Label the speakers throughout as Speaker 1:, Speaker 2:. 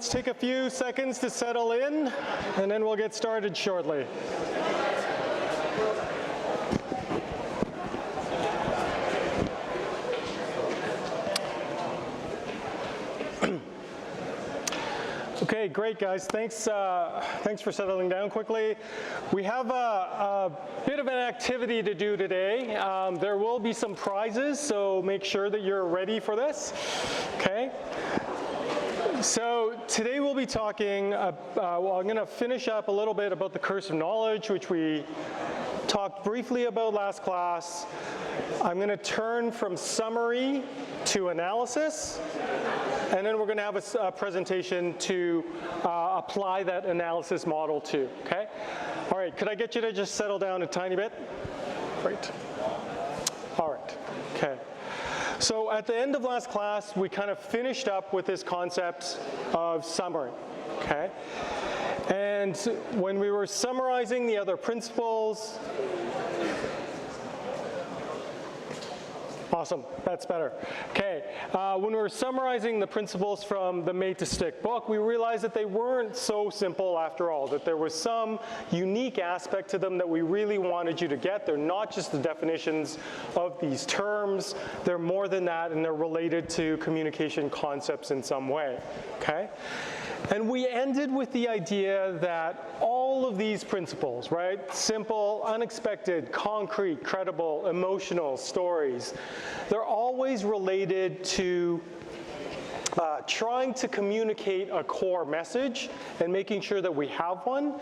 Speaker 1: let's take a few seconds to settle in, and then we'll get started shortly. Okay, great guys. Thanks for settling down quickly. We have a bit of an activity to do today. There will be some prizes, so make sure that you're ready for this. Okay. So today we'll be talking, well, I'm going to finish up a little bit about the curse of knowledge, which we talked briefly about last class. I'm going to turn from summary to analysis, and then we're going to have a presentation to apply that analysis model to, okay? All right, could I get you to just settle down a tiny bit? Great. All right, okay. So at the end of last class, we kind of finished up with this concept of summary, okay? And when we were summarizing the other principles, awesome, that's better. Okay, when we were summarizing the principles from the Made to Stick book, we realized that they weren't so simple after all, that there was some unique aspect to them that we really wanted you to get. They're not just the definitions of these terms, they're more than that, and they're related to communication concepts in some way, okay? And we ended with the idea that all of these principles, right? Simple, unexpected, concrete, credible, emotional stories, they're always related to trying to communicate a core message and making sure that we have one,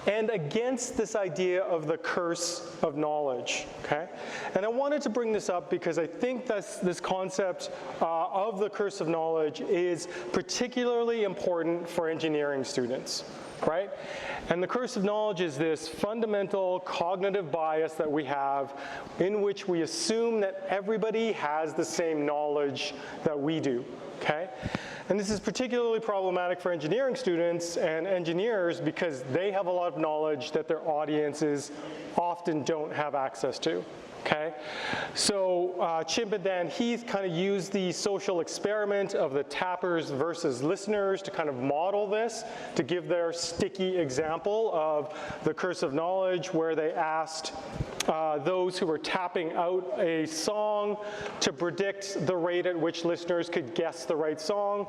Speaker 1: and against this idea of the curse of knowledge, okay? And I wanted to bring this up because I think that this concept of the curse of knowledge is particularly important for engineering students, right? And the curse of knowledge is this fundamental cognitive bias that we have in which we assume that everybody has the same knowledge that we do, okay? And this is particularly problematic for engineering students and engineers because they have a lot of knowledge that their audiences often don't have access to, okay? So Chimp and Dan Heath kind of used the social experiment of the tappers versus listeners to kind of model this, to give their sticky example of the curse of knowledge, where they asked those who were tapping out a song to predict the rate at which listeners could guess the right song.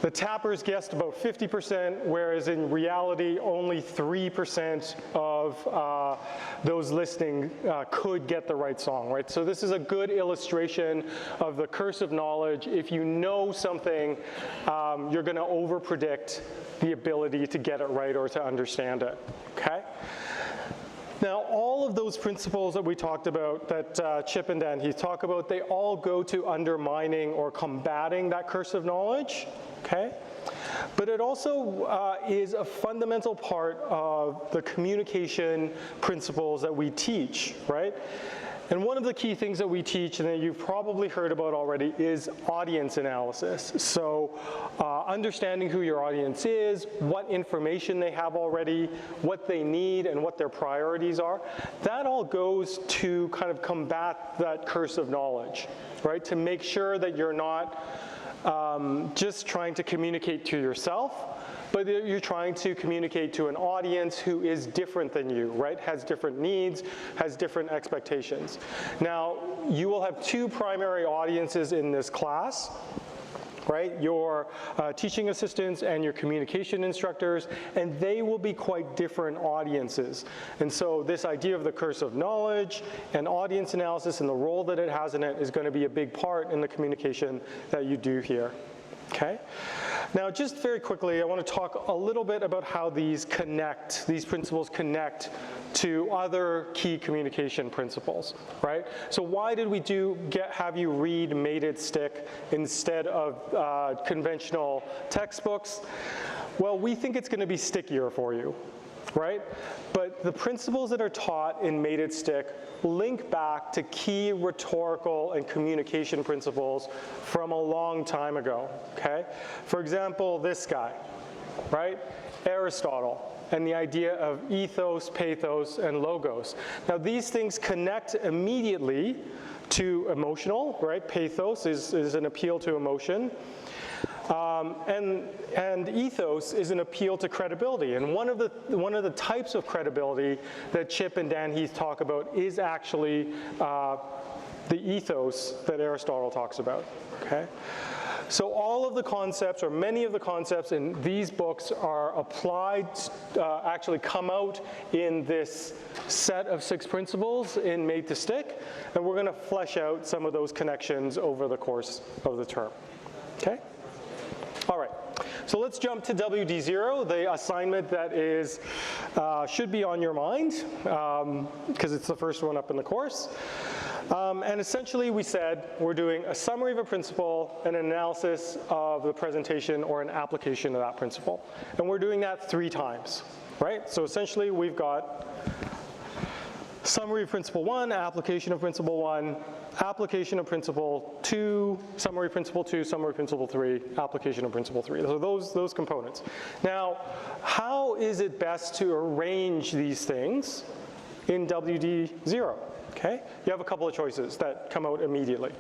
Speaker 1: The tappers guessed about 50%, whereas in reality, only 3% of those listening could get the right song, right? So this is a good illustration of the curse of knowledge. If you know something, you're going to overpredict the ability to get it right or to understand it, okay? Now, all of those principles that we talked about, that Chip and Dan Heath talk about, they all go to undermining or combating that curse of knowledge, okay? But it also is a fundamental part of the communication principles that we teach, right? And one of the key things that we teach, and that you've probably heard about already, is audience analysis. So understanding who your audience is, what information they have already, what they need, and what their priorities are, that all goes to kind of combat that curse of knowledge, right? To make sure that you're not just trying to communicate to yourself, but you're trying to communicate to an audience who is different than you, right? Has different needs, has different expectations. Now, you will have two primary audiences in this class, right? Your teaching assistants and your communication instructors, and they will be quite different audiences. And so this idea of the curse of knowledge and audience analysis and the role that it has in it is going to be a big part in the communication that you do here, okay? Now, just very quickly, I want to talk a little bit about how these principles connect to other key communication principles, right? So why did we have you read Made It Stick instead of conventional textbooks? Well, we think it's going to be stickier for you, right? But the principles that are taught in Made It Stick link back to key rhetorical and communication principles from a long time ago, okay? For example, this guy, right? Aristotle, and the idea of ethos, pathos, and logos. Now, these things connect immediately to emotional, right? Pathos is an appeal to emotion. And ethos is an appeal to credibility. And one of the types of credibility that Chip and Dan Heath talk about is actually the ethos that Aristotle talks about, okay? So all of the concepts, or many of the concepts in these books are applied, actually come out in this set of 6 principles in Made to Stick, and we're going to flesh out some of those connections over the course of the term, okay? All right, so let's jump to WD0, the assignment that is, should be on your mind, because it's the first one up in the course. And essentially we said we're doing a summary of a principle and an analysis of the presentation or an application of that principle. And we're doing that 3 times, right? So essentially we've got summary of principle 1, application of principle 1, application of principle 2, summary principle 2, summary principle 3, application of principle 3. So those components. Now, how is it best to arrange these things in WD0? Okay, you have a couple of choices that come out immediately.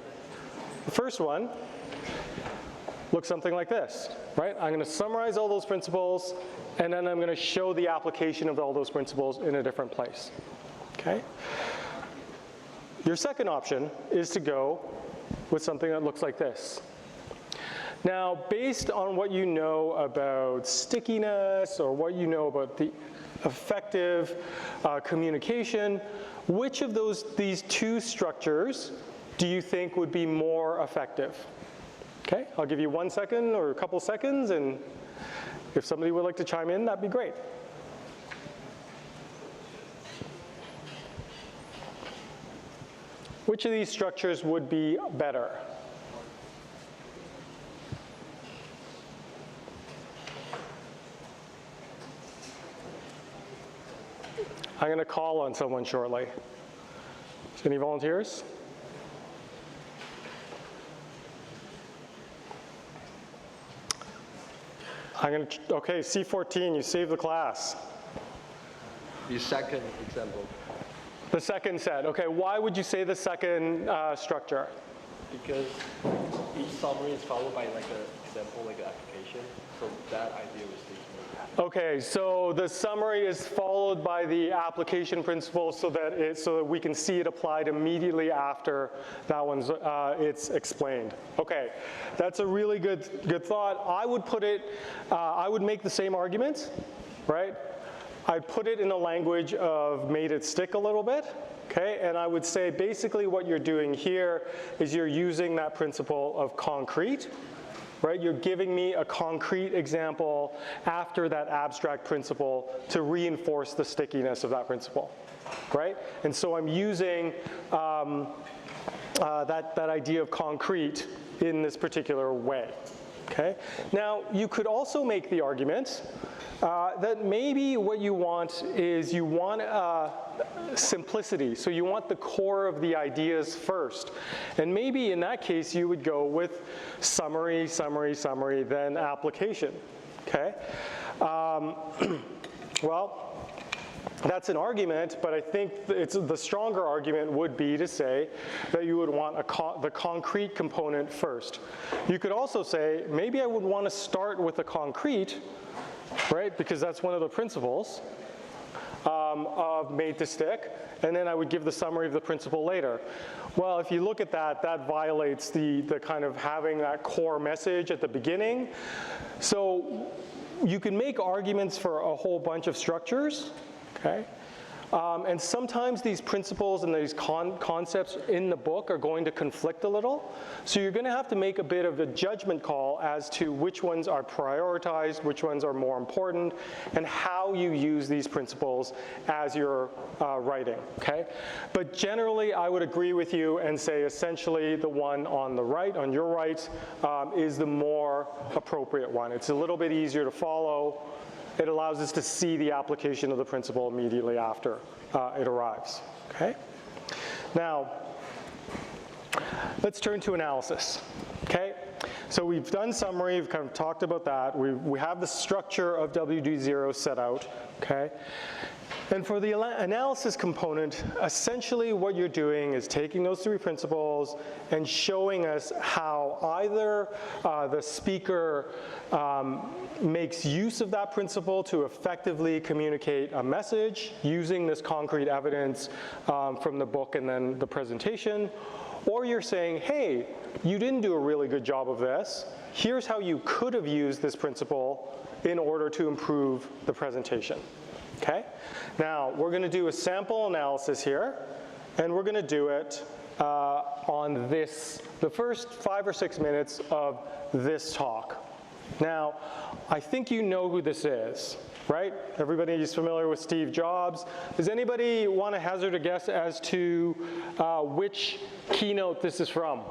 Speaker 1: The first one looks something like this, right? I'm going to summarize all those principles, and then I'm going to show the application of all those principles in a different place, okay? Your second option is to go with something that looks like this. Now, based on what you know about stickiness or what you know about the effective communication, which of these 2 structures do you think would be more effective? Okay, I'll give you 1 second or a couple seconds, and if somebody would like to chime in, that'd be great. Which of these structures would be better? I'm going to call on someone shortly. Any volunteers? Okay, C14, you saved the class.
Speaker 2: The second example.
Speaker 1: The second set, okay, why would you say the second structure?
Speaker 2: Because each summary is followed by like an example, like an application, so that idea was taken.
Speaker 1: Okay, so the summary is followed by the application principle so that we can see it applied immediately after that one's it's explained. Okay, that's a really good thought. I would put it, I would make the same argument, right? I'd put it in the language of made it stick a little bit, okay? And I would say basically what you're doing here is you're using that principle of concrete, right? You're giving me a concrete example after that abstract principle to reinforce the stickiness of that principle, right? And so I'm using that idea of concrete in this particular way, okay? Now, you could also make the argument that maybe what you want is you want simplicity. So you want the core of the ideas first. And maybe in that case, you would go with summary, summary, summary, then application, okay? Well, that's an argument, but I think the stronger argument would be to say that you would want the concrete component first. You could also say, maybe I would want to start with the concrete, right? Because that's one of the principles of made to stick, and then I would give the summary of the principle later. Well, if you look at that, that violates the kind of having that core message at the beginning. So you can make arguments for a whole bunch of structures, okay? And sometimes these principles and these concepts in the book are going to conflict a little. So you're going to have to make a bit of a judgment call as to which ones are prioritized, which ones are more important, and how you use these principles as you're writing, okay? But generally, I would agree with you and say essentially the one on the right, on your right, is the more appropriate one. It's a little bit easier to follow. It allows us to see the application of the principle immediately after it arrives, okay? Now, let's turn to analysis, okay? So we've done summary, we've kind of talked about that. We have the structure of WD0 set out, okay? And for the analysis component, essentially what you're doing is taking those three principles and showing us how either the speaker makes use of that principle to effectively communicate a message using this concrete evidence from the book and then the presentation, or you're saying, hey, you didn't do a really good job of this. Here's how you could have used this principle in order to improve the presentation. Okay? Now, we're going to do a sample analysis here, and we're going to do it on this, the first 5 or 6 minutes of this talk. Now, I think you know who this is, right? Everybody is familiar with Steve Jobs. Does anybody want to hazard a guess as to which keynote this is from?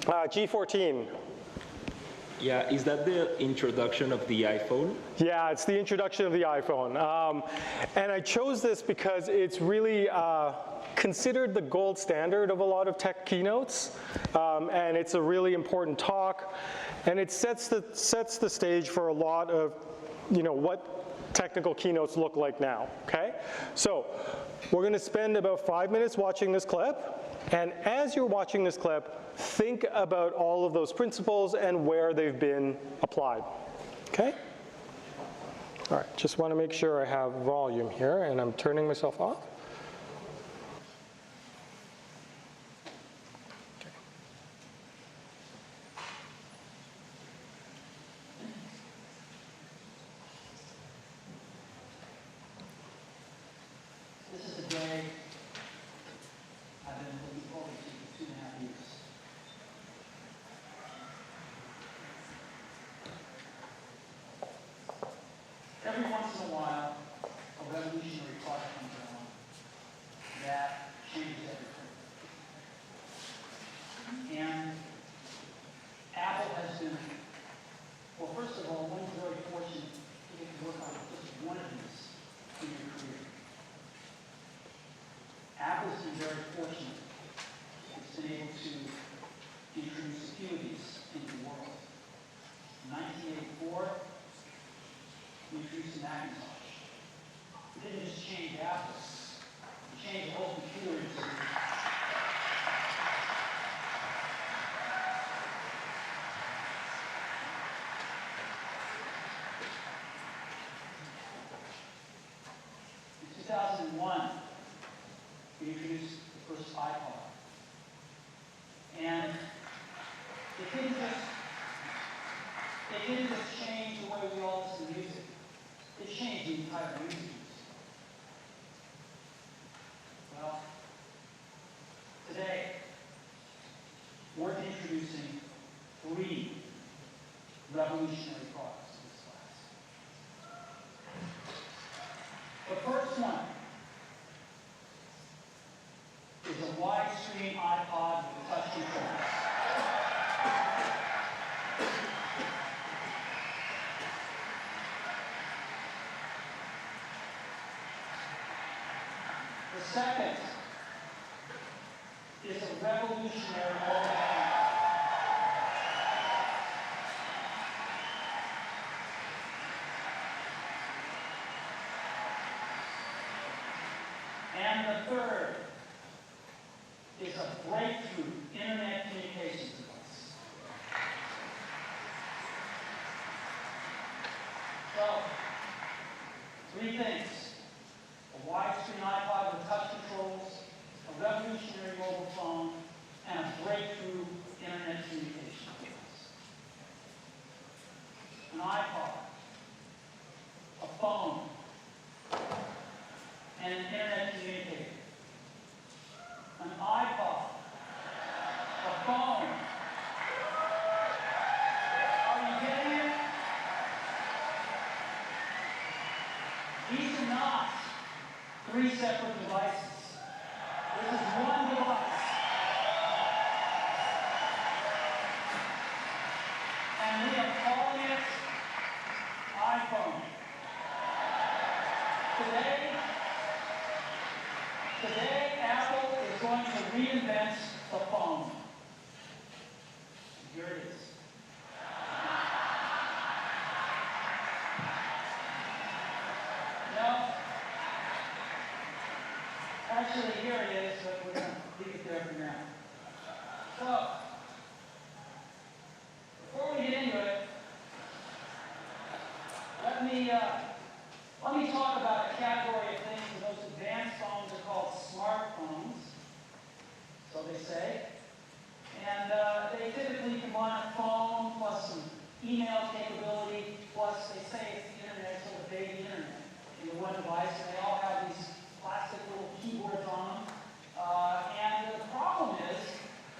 Speaker 1: G14.
Speaker 3: Yeah, is that the introduction of the iPhone?
Speaker 1: Yeah, it's the introduction of the iPhone. And I chose this because it's really considered the gold standard of a lot of tech keynotes. And it's a really important talk. And it sets the stage for a lot of, what technical keynotes look like now, okay? So we're going to spend about 5 minutes watching this clip. And as you're watching this clip, think about all of those principles and where they've been applied, okay? All right, just want to make sure I have volume here, and I'm turning myself off. Okay.
Speaker 4: This is a day I've been looking forward to 2.5 years. Every once in a while, a revolutionary product comes along that changes everything. And Apple has been, well, first of all, one's very fortunate to get to work on just one of these in your career. Apple's been very fortunate. It's been able to introduce a few of these into the world. In 1984, we introduced the Macintosh. It didn't just change Apple. It changed the whole computer industry. In 2001, we introduced the first iPod. And it didn't just change the way we all listen to music. It changed the entire music industry. Well, today, we're introducing 3 revolutionary products in this class. The first one is a widescreen iPod with touch controls. The second is a revolutionary mobile camera. And the third is a breakthrough internet communications device. So, 3 things. A widescreen iPod with touch controls, a revolutionary mobile phone, and a breakthrough internet communications device. An iPod, a phone, and an internet communicator. An iPod, a phone. Are you getting it? These are not 3 separate devices. This is one device. And we are calling it iPhone. Today, Apple is going to reinvent there it is, but we're going to leave it there for now. So, before we get into it, let me talk about a category of things. And those advanced phones are called smartphones, so they say. And they typically combine a phone plus some email capability, plus they say it's the internet, so the baby internet in the one device, and they all have these plastic little keyboards on them. And the problem is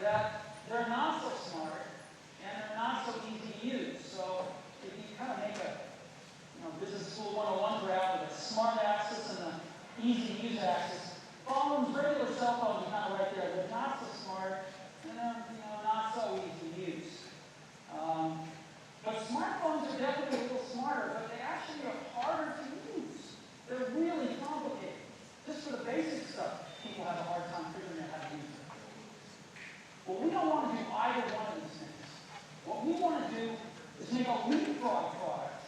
Speaker 4: that they're not so smart and they're not so easy to use. So if you kind of make a Business School 101 graph with a smart axis and an easy to use axis, phones, regular cell phones are kind of right there. They're not so smart and they're not so easy to use. But smartphones are definitely a little smarter, but they actually are harder to use. They're really complicated. Just for the basic stuff, people have a hard time figuring out how to use them. Well, we don't want to do either one of these things. What we want to do is make a leapfrog product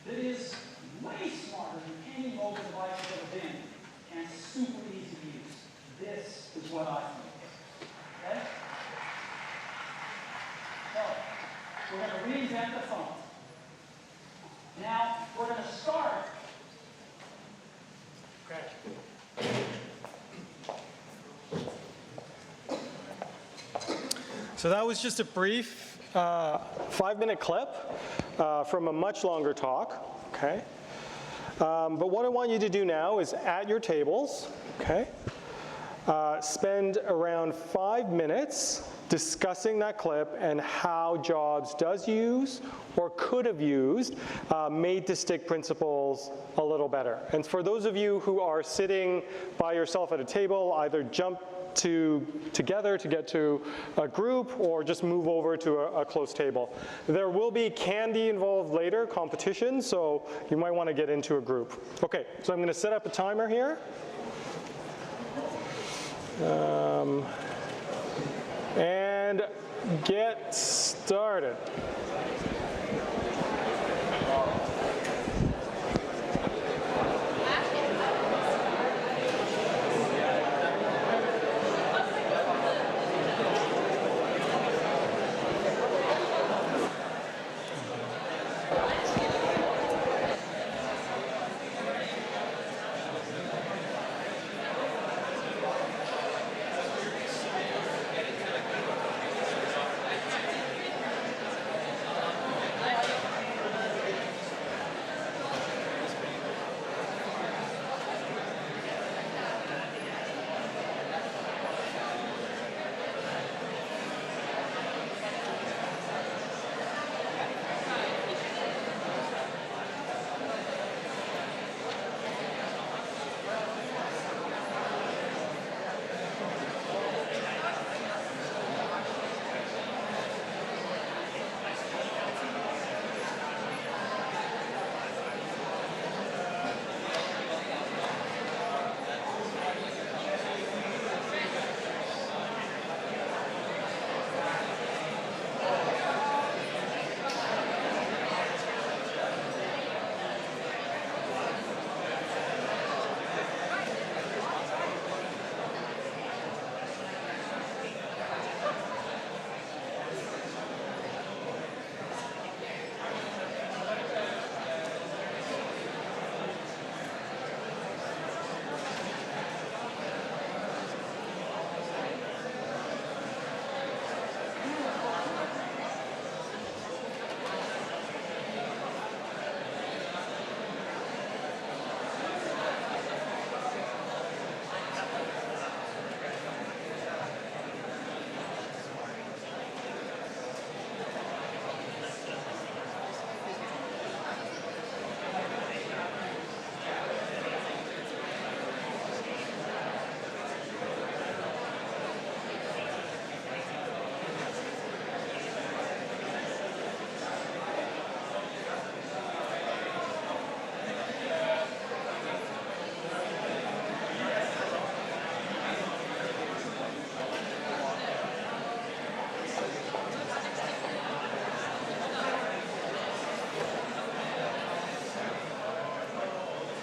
Speaker 4: that is way smarter than any mobile device has ever been and super easy to use. This is what I think. Okay? So, we're going to reinvent the phone. Now, we're going to start.
Speaker 1: So that was just a brief 5-minute clip from a much longer talk, okay? But what I want you to do now is at your tables, okay, spend around 5 minutes discussing that clip and how Jobs does use or could have used made-to-stick principles a little better. And for those of you who are sitting by yourself at a table, either jump together to get to a group or just move over to a close table. There will be candy involved later, competition, so you might want to get into a group. Okay, so I'm going to set up a timer here. And get started.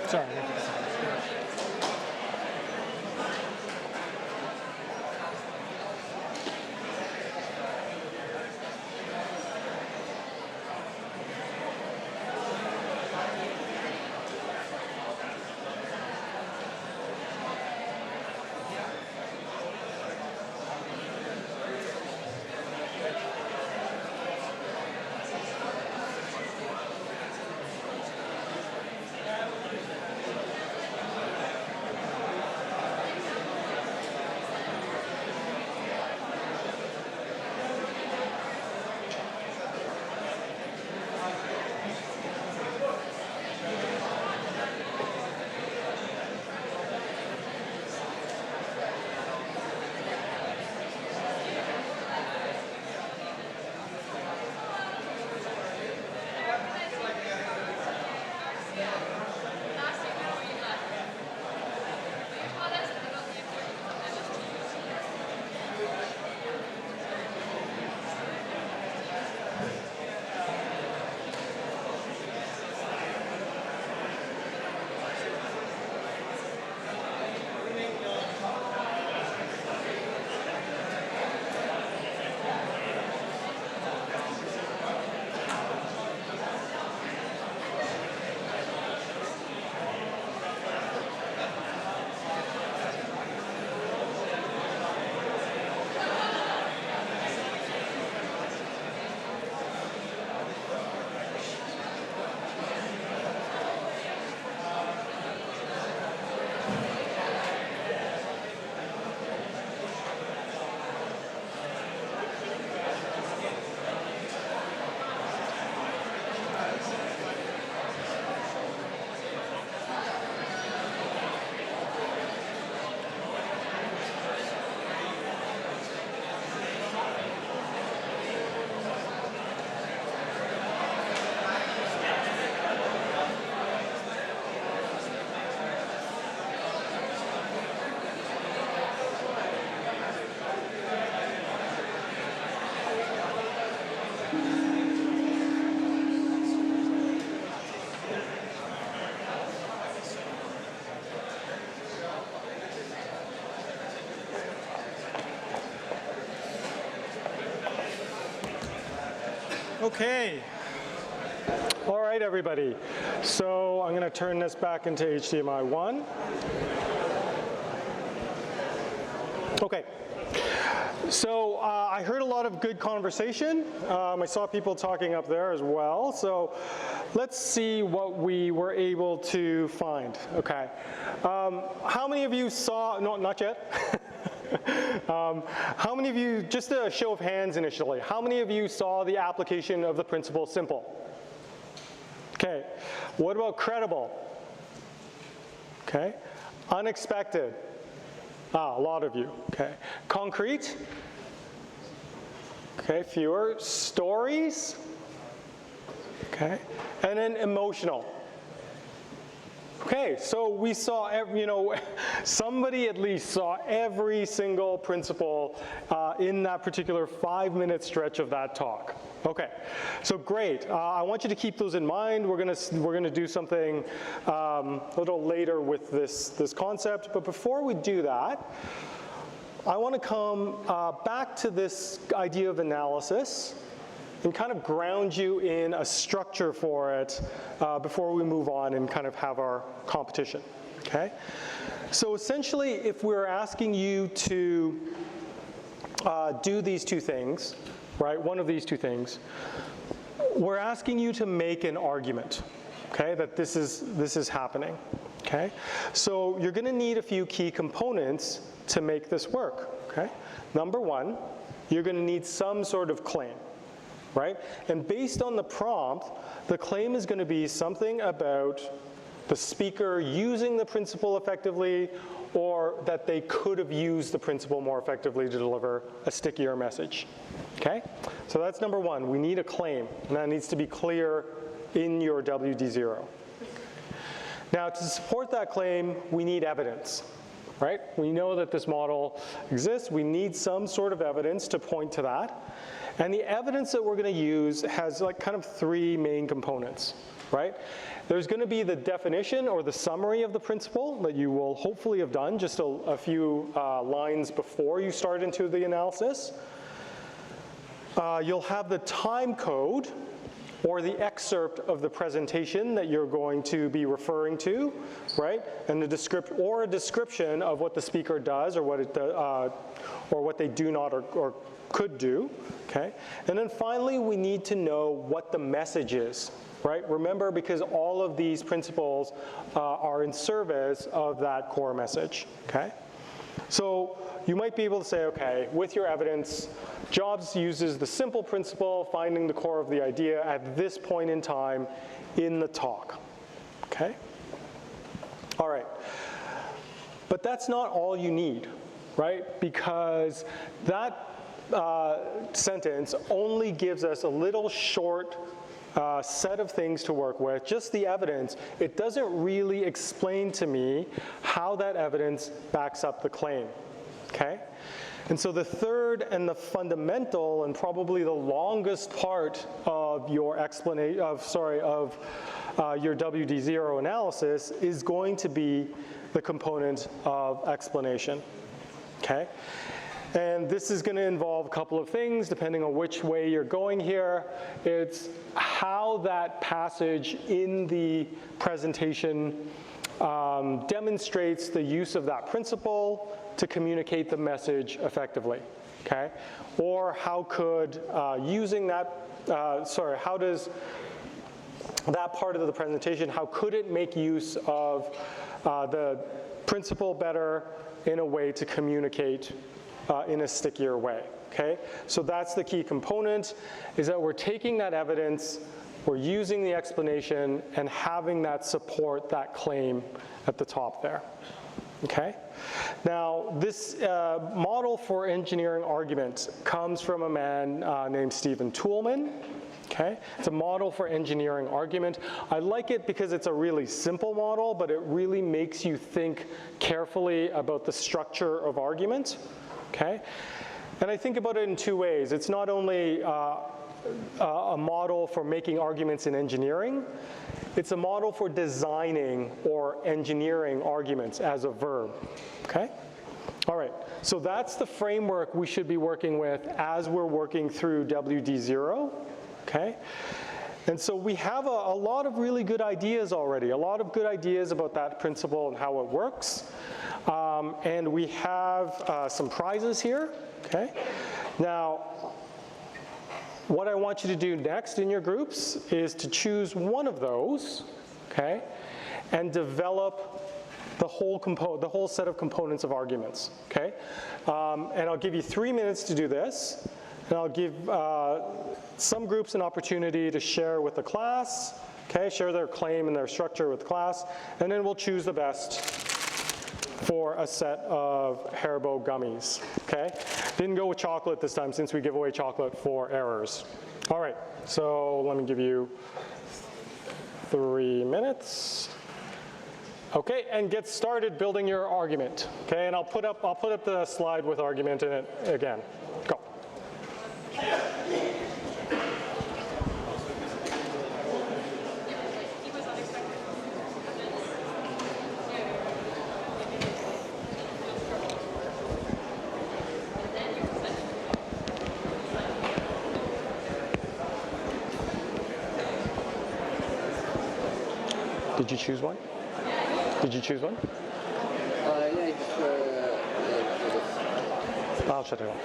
Speaker 1: Sorry. Okay. All right, everybody. So I'm going to turn this back into HDMI 1. Okay. So I heard a lot of good conversation. I saw people talking up there as well. So let's see what we were able to find. Okay. How many of you saw, no, not yet. How many of you, just a show of hands initially, how many of you saw the application of the principle simple? Okay. What about credible? Okay. Unexpected? A lot of you. Okay. Concrete? Okay, fewer. Stories? Okay. And then emotional. Okay, so we saw, somebody at least saw every single principle in that particular 5-minute stretch of that talk. Okay, so great. I want you to keep those in mind. We're gonna do something a little later with this concept. But before we do that, I want to come back to this idea of analysis and kind of ground you in a structure for it before we move on and kind of have our competition, okay? So essentially, if we're asking you to do these two things, right, one of these two things, we're asking you to make an argument, okay, that this is happening, okay? So you're gonna need a few key components to make this work, okay? Number one, you're gonna need some sort of claim. Right? And based on the prompt, the claim is going to be something about the speaker using the principle effectively, or that they could have used the principle more effectively to deliver a stickier message. Okay? So that's number one. We need a claim, and that needs to be clear in your WD0. Now, to support that claim, we need evidence. Right? We know that this model exists. We need some sort of evidence to point to that. And the evidence that we're going to use has like kind of three main components, right? There's going to be the definition or the summary of the principle that you will hopefully have done just a few lines before you start into the analysis. You'll have the time code or the excerpt of the presentation that you're going to be referring to, right? And a description of what the speaker does or what they do not or could do, okay? And then finally, we need to know what the message is, right? Remember, because all of these principles are in service of that core message, okay? So you might be able to say, okay, with your evidence, Jobs uses the simple principle, finding the core of the idea at this point in time in the talk, okay? All right, but that's not all you need, right? Because that sentence only gives us a little short set of things to work with, just the evidence. It doesn't really explain to me how that evidence backs up the claim, okay? And so the third and the fundamental and probably the longest part of your explanation, your WD0 analysis is going to be the component of explanation, okay? And this is going to involve a couple of things depending on which way you're going here. It's how that passage in the presentation demonstrates the use of that principle to communicate the message effectively, okay? Or how could using that, how does that part of the presentation, how could it make use of the principle better in a way to communicate in a stickier way, okay? So that's the key component, is that we're taking that evidence, we're using the explanation, and having that support that claim at the top there, okay? Now, this model for engineering argument comes from a man named Stephen Toulmin, okay? It's a model for engineering argument. I like it because it's a really simple model, but it really makes you think carefully about the structure of argument, okay? And I think about it in two ways. It's not only a model for making arguments in engineering, it's a model for designing or engineering arguments as a verb, okay? All right, so that's the framework we should be working with as we're working through WD0. okay? And so we have a lot of really good ideas already, a lot of good ideas about that principle and how it works. And we have some prizes here, okay? Now, what I want you to do next in your groups is to choose one of those, okay, and develop the whole set of components of arguments, okay? And I'll give you 3 minutes to do this, and I'll give some groups an opportunity to share with the class, okay, share their claim and their structure with the class, and then we'll choose the best for a set of Haribo gummies, okay? Didn't go with chocolate this time since we give away chocolate for errors. All right, so let me give you 3 minutes. Okay, and get started building your argument, okay? And I'll put up the slide with argument in it again. Go. Did you choose one? Did you choose one?
Speaker 5: Yeah, it's
Speaker 1: I'll shut it off.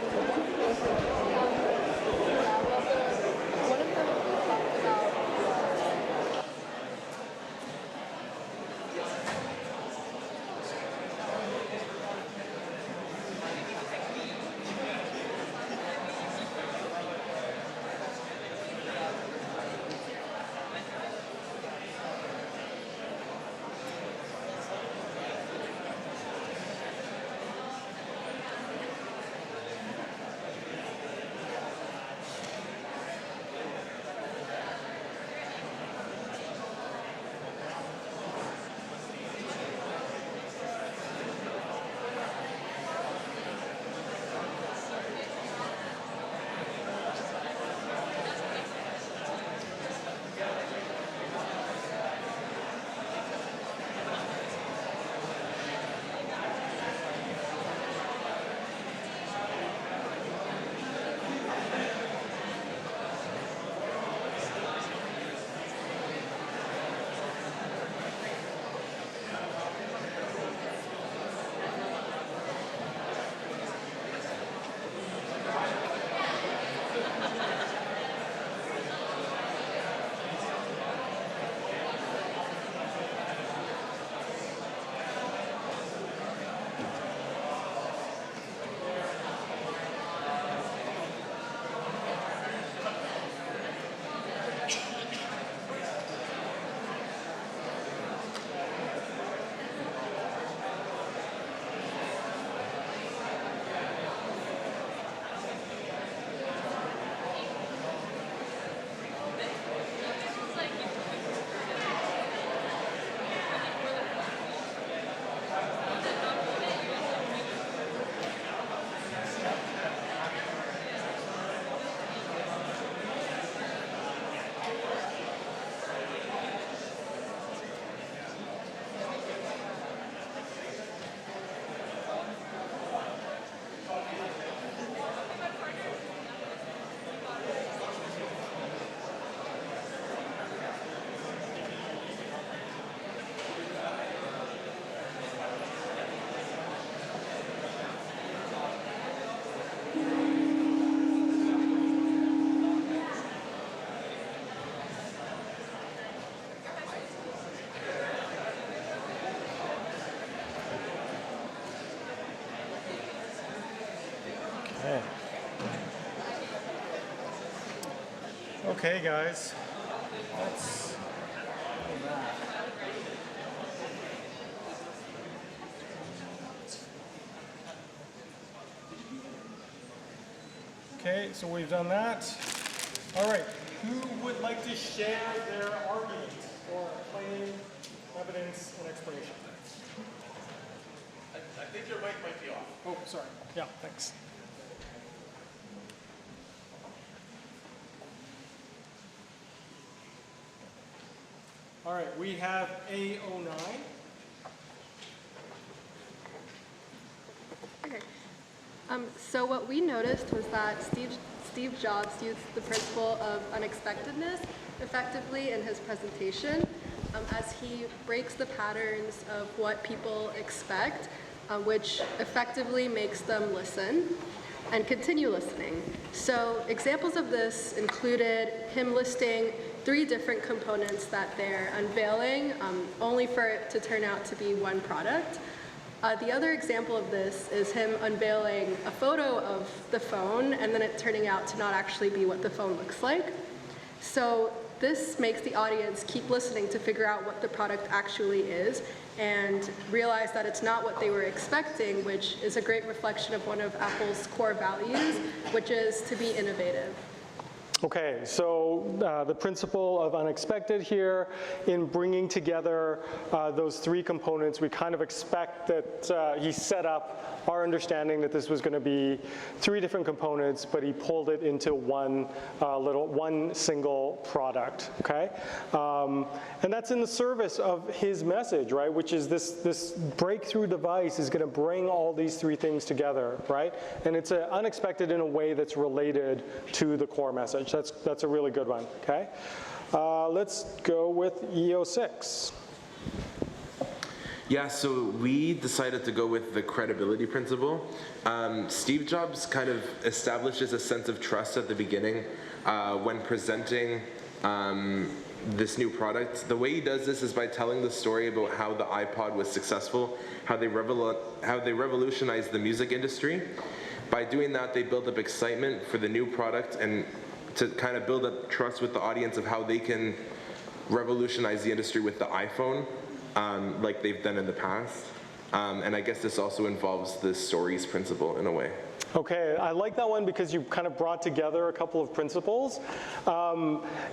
Speaker 1: Okay, guys. Let's go back. Okay, so we've done that. All right, who would like to share their argument or claim, evidence, and explanation?
Speaker 6: I think your mic might be off.
Speaker 1: Oh, sorry. Yeah, thanks. All right, we have A09.
Speaker 7: Okay. So what we noticed was that
Speaker 6: Steve Jobs used the principle of unexpectedness effectively in his presentation as he breaks the patterns of what people expect, which effectively makes them listen and continue listening. So examples of this included him listing 3 different components that they're unveiling, only for it to turn out to be one product. The other example of this is him unveiling a photo of the phone and then it turning out to not actually be what the phone looks like. So this makes the audience keep listening to figure out what the product actually is and realize that it's not what they were expecting, which is a great reflection of one of Apple's core values, which is to be innovative.
Speaker 1: Okay, so the principle of unexpected here in bringing together those 3 components, we kind of expect that he set up our understanding that this was going to be 3 different components, but he pulled it into one single product, okay? And that's in the service of his message, right, which is this breakthrough device is going to bring all these 3 things together, right? And it's unexpected in a way that's related to the core message. That's a really good one, okay? Let's go with ece6.
Speaker 7: Yeah, so we decided to go with the credibility principle. Steve Jobs kind of establishes a sense of trust at the beginning when presenting this new product. The way he does this is by telling the story about how the iPod was successful, how they revolutionized the music industry. By doing that, they build up excitement for the new product and to kind of build up trust with the audience of how they can revolutionize the industry with the iPhone, like they've done in the past. And I guess this also involves the stories principle in a way.
Speaker 1: Okay, I like that one because you kind of brought together a couple of principles.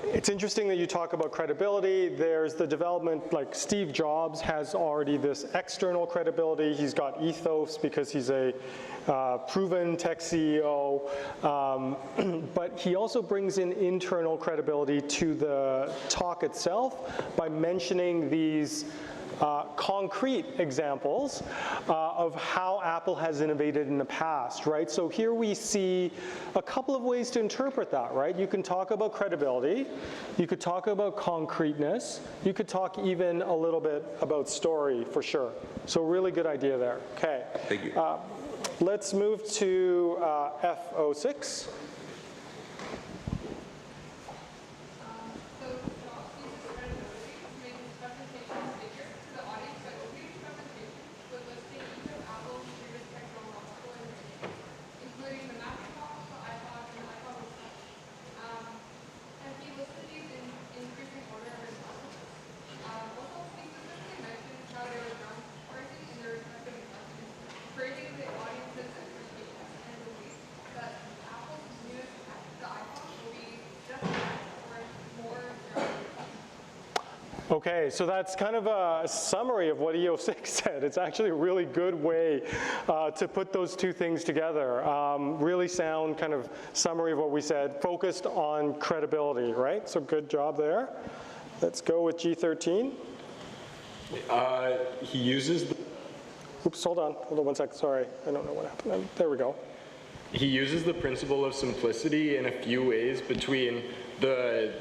Speaker 1: It's interesting that you talk about credibility. There's the development, like Steve Jobs has already this external credibility. He's got ethos because he's a proven tech CEO, but he also brings in internal credibility to the talk itself by mentioning these concrete examples of how Apple has innovated in the past, right? So here we see a couple of ways to interpret that, right? You can talk about credibility, you could talk about concreteness, you could talk even a little bit about story for sure. So really good idea there. Okay.
Speaker 7: Thank you.
Speaker 1: Let's move to F06. Okay, so that's kind of a summary of what ece6 said. It's actually a really good way to put those 2 things together. Really sound kind of summary of what we said, focused on credibility, right? So good job there. Let's go with G13.
Speaker 3: He uses the
Speaker 1: Oops, hold on 1 sec, sorry. I don't know what happened. There we go.
Speaker 3: He uses the principle of simplicity in a few ways between the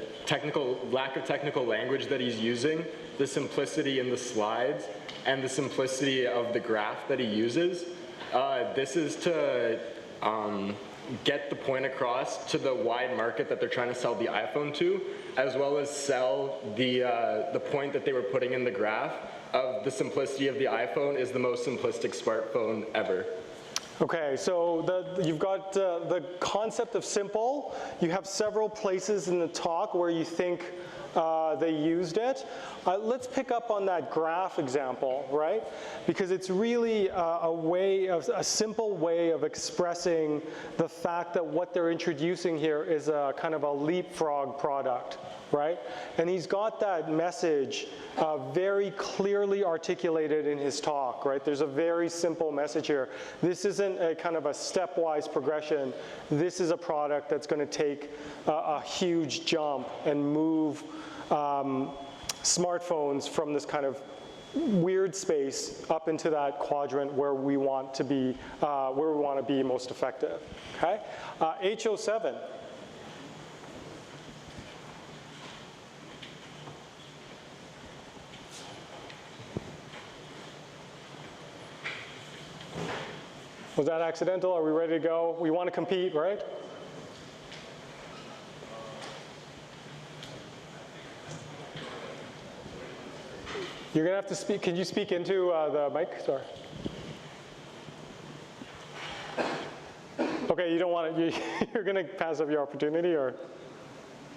Speaker 3: lack of technical language that he's using, the simplicity in the slides, and the simplicity of the graph that he uses. This is to get the point across to the wide market that they're trying to sell the iPhone to, as well as sell the point that they were putting in the graph of the simplicity of the iPhone is the most simplistic smartphone ever.
Speaker 1: Okay, so you've got the concept of simple. You have several places in the talk where you think they used it. Let's pick up on that graph example, right? Because it's really a simple way of expressing the fact that what they're introducing here is a kind of a leapfrog product, right? And he's got that message very clearly articulated in his talk, right? There's a very simple message here. This isn't a kind of a stepwise progression. This is a product that's going to take a huge jump and move smartphones from this kind of weird space up into that quadrant where we want to be, most effective. Okay, ece297. Was that accidental? Are we ready to go? We want to compete, right? You're going to have to speak. Can you speak into the mic? Sorry. Okay, you don't want to, you're going to pass up your opportunity, or?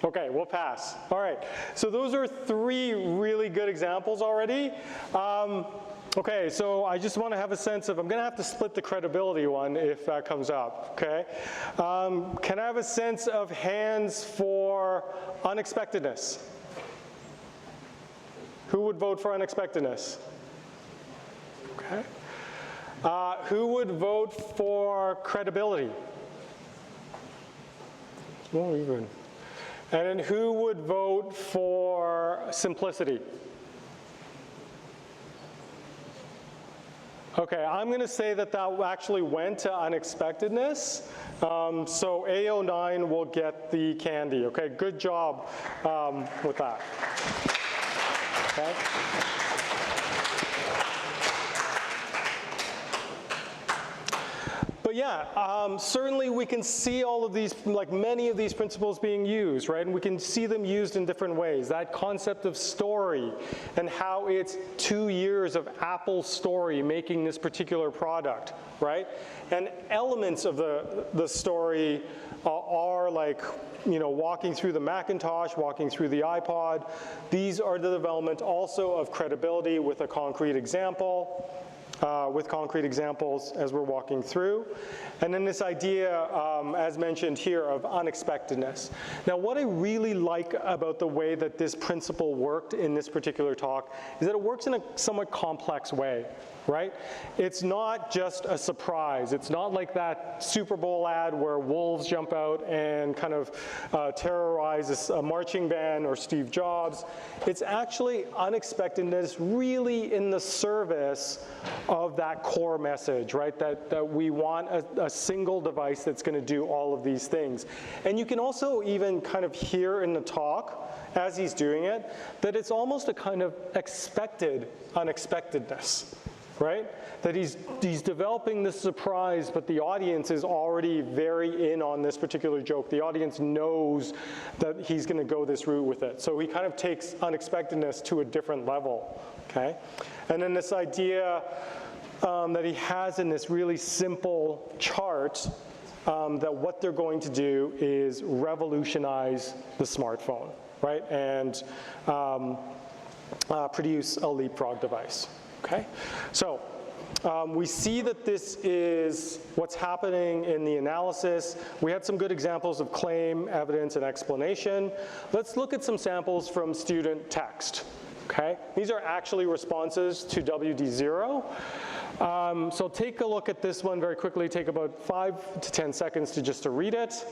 Speaker 1: Okay, we'll pass. All right, so those are 3 really good examples already. Okay, so I just want to have a sense of, I'm going to have to split the credibility one if that comes up, okay? Can I have a sense of hands for unexpectedness? Who would vote for unexpectedness? Okay. Who would vote for credibility? Oh, even. And then who would vote for simplicity? Okay, I'm going to say that that actually went to unexpectedness. So A09 will get the candy. Okay, good job with that. Okay. But yeah, certainly we can see all of these, like many of these principles being used, right? And we can see them used in different ways. That concept of story and how it's 2 years of Apple's story making this particular product, right? And elements of the story are like, you know, walking through the Macintosh, walking through the iPod. These are the development also of credibility with a concrete example. With concrete examples as we're walking through. And then this idea, as mentioned here, of unexpectedness. Now, what I really like about the way that this principle worked in this particular talk is that it works in a somewhat complex way, right? It's not just a surprise. It's not like that Super Bowl ad where wolves jump out and kind of terrorize a marching band or Steve Jobs. It's actually unexpectedness really in the service of that core message, right? That we want a single device that's going to do all of these things. And you can also even kind of hear in the talk, as he's doing it, that it's almost a kind of expected unexpectedness, right? That he's developing this surprise, but the audience is already very in on this particular joke. The audience knows that he's going to go this route with it. So he kind of takes unexpectedness to a different level, okay? And then this idea that he has in this really simple chart that what they're going to do is revolutionize the smartphone, right? And produce a leapfrog device, okay? So we see that this is what's happening in the analysis. We had some good examples of claim, evidence, and explanation. Let's look at some samples from student text, okay? These are actually responses to WD0. So take a look at this one very quickly. Take about 5 to 10 seconds to read it.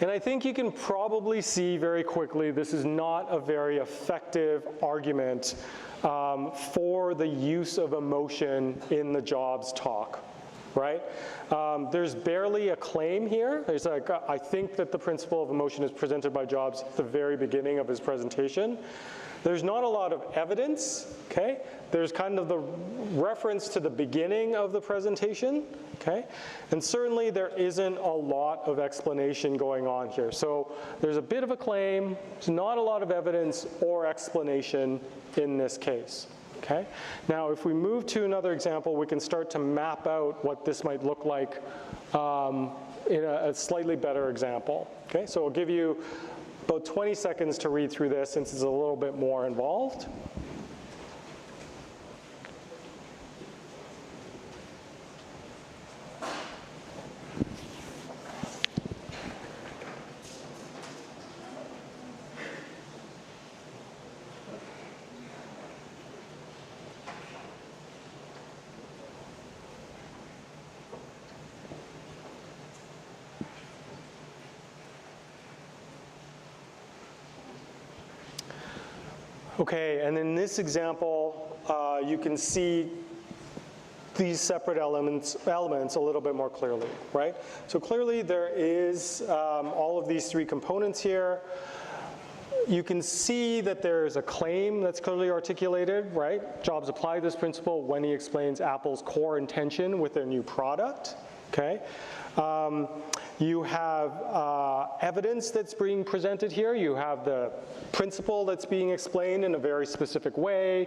Speaker 1: And I think you can probably see very quickly this is not a very effective argument for the use of emotion in the Jobs talk, right? There's barely a claim here. There's like, I think that the principle of emotion is presented by Jobs at the very beginning of his presentation. There's not a lot of evidence, okay? There's kind of the reference to the beginning of the presentation, okay? And certainly there isn't a lot of explanation going on here. So there's a bit of a claim, there's not a lot of evidence or explanation in this case, okay? Now, if we move to another example, we can start to map out what this might look like in a slightly better example, okay? So I'll give you about 20 seconds to read through this since it's a little bit more involved. Okay, and in this example, you can see these separate elements a little bit more clearly, right? So clearly there is all of these three components here. You can see that there's a claim that's clearly articulated, right? Jobs applied this principle when he explains Apple's core intention with their new product, okay? You have evidence that's being presented here. You have the principle that's being explained in a very specific way.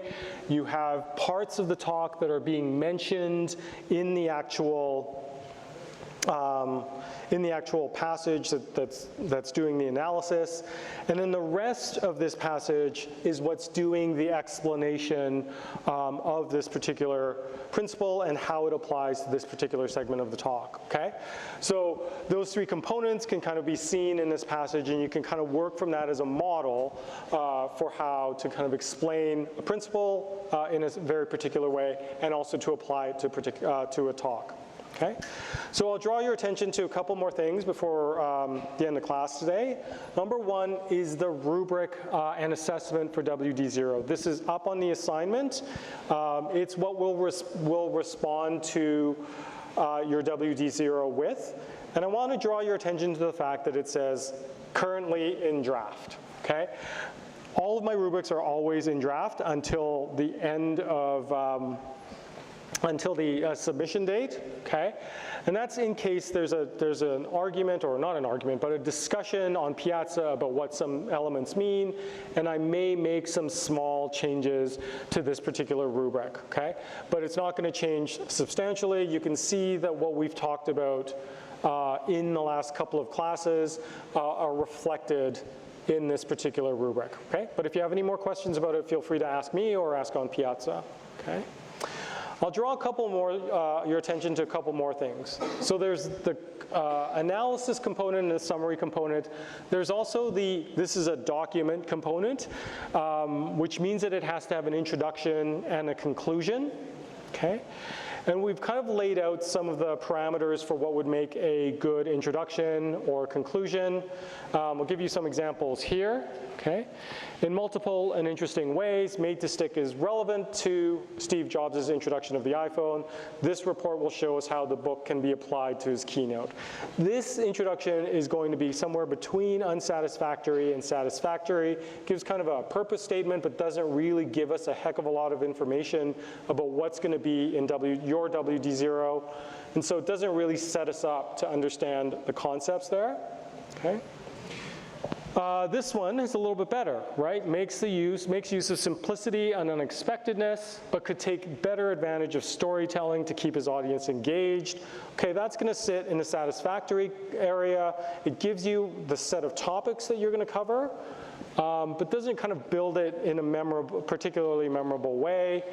Speaker 1: You have parts of the talk that are being mentioned in the actual passage that's doing the analysis. And then the rest of this passage is what's doing the explanation of this particular principle and how it applies to this particular segment of the talk, okay? So those three components can kind of be seen in this passage, and you can kind of work from that as a model for how to kind of explain a principle in a very particular way, and also to apply it to a talk. Okay, so I'll draw your attention to a couple more things before the end of class today. Number one is the rubric and assessment for WD0. This is up on the assignment. It's what we'll respond to your WD0 with. And I want to draw your attention to the fact that it says currently in draft, okay? All of my rubrics are always in draft until the end of until the submission date, okay? And that's in case there's an argument, or not an argument, but a discussion on Piazza about what some elements mean, and I may make some small changes to this particular rubric, okay? But it's not gonna change substantially. You can see that what we've talked about in the last couple of classes are reflected in this particular rubric, okay? But if you have any more questions about it, feel free to ask me or ask on Piazza, okay? I'll draw a couple more, your attention to a couple more things. So there's the analysis component and the summary component. There's also this is a document component, which means that it has to have an introduction and a conclusion, okay? And we've kind of laid out some of the parameters for what would make a good introduction or conclusion. We'll give you some examples here, okay? In multiple and interesting ways, Made to Stick is relevant to Steve Jobs' introduction of the iPhone. This report will show us how the book can be applied to his keynote. This introduction is going to be somewhere between unsatisfactory and satisfactory. Gives kind of a purpose statement, but doesn't really give us a heck of a lot of information about what's going to be in your WD0. And so it doesn't really set us up to understand the concepts there, okay? This one is a little bit better, right? Makes use of simplicity and unexpectedness, but could take better advantage of storytelling to keep his audience engaged. Okay, that's gonna sit in the satisfactory area. It gives you the set of topics that you're gonna cover, but doesn't kind of build it in a particularly memorable way.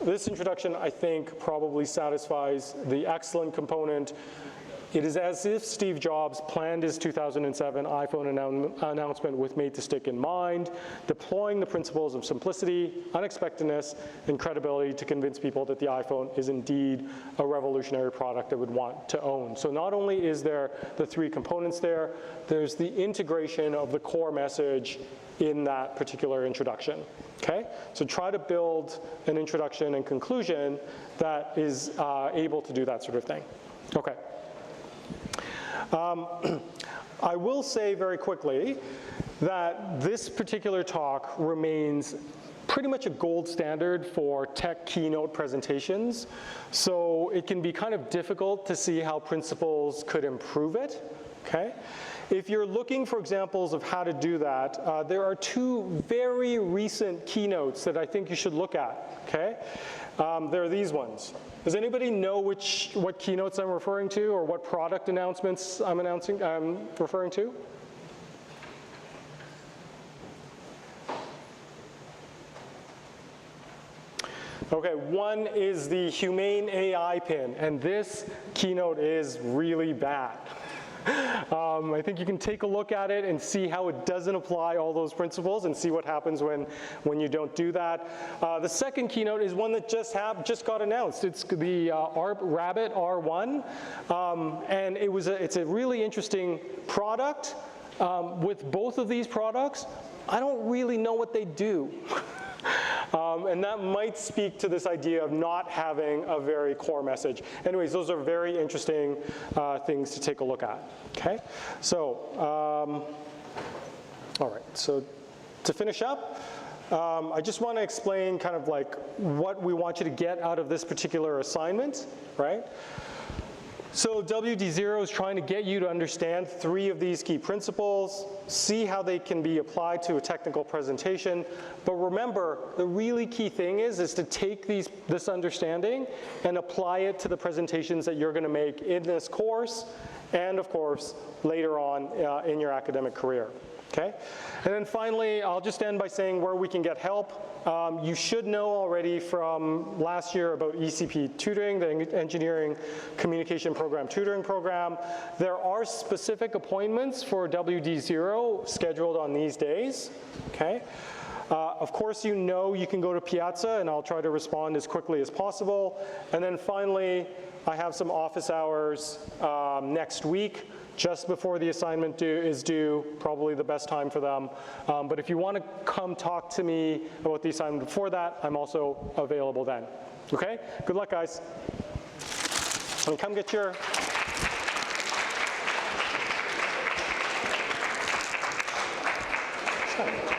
Speaker 1: This introduction, I think, probably satisfies the excellent component. It is as if Steve Jobs planned his 2007 iPhone announcement with Made to Stick in mind, deploying the principles of simplicity, unexpectedness, and credibility to convince people that the iPhone is indeed a revolutionary product they would want to own. So not only is there the three components there, there's the integration of the core message in that particular introduction, okay? So try to build an introduction and conclusion that is able to do that sort of thing, okay. I will say very quickly that this particular talk remains pretty much a gold standard for tech keynote presentations. So it can be kind of difficult to see how principles could improve it, okay? If you're looking for examples of how to do that, there are two very recent keynotes that I think you should look at, okay? There are these ones. Does anybody know what keynotes I'm referring to, or what product announcements I'm referring to? Okay, one is the Humane AI pin, and this keynote is really bad. I think you can take a look at it and see how it doesn't apply all those principles and see what happens when you don't do that. The second keynote is one that just got announced. It's the Rabbit R1, and it's a really interesting product. With both of these products, I don't really know what they do. And that might speak to this idea of not having a very core message. Anyways, those are very interesting things to take a look at, okay? So, all right, so to finish up, I just want to explain kind of like what we want you to get out of this particular assignment, right? So WD0 is trying to get you to understand 3 of these key principles, see how they can be applied to a technical presentation. But remember, the really key thing is to take this understanding and apply it to the presentations that you're going to make in this course and, of course, later on in your academic career. Okay? And then finally, I'll just end by saying where we can get help. You should know already from last year about ECP tutoring, the Engineering Communication Program tutoring program. There are specific appointments for WD0 scheduled on these days. Okay? Of course, you know you can go to Piazza, and I'll try to respond as quickly as possible. And then finally, I have some office hours next week, just before the assignment is due, probably the best time for them. But if you want to come talk to me about the assignment before that, I'm also available then. Okay? Good luck, guys. And come get your... Sorry.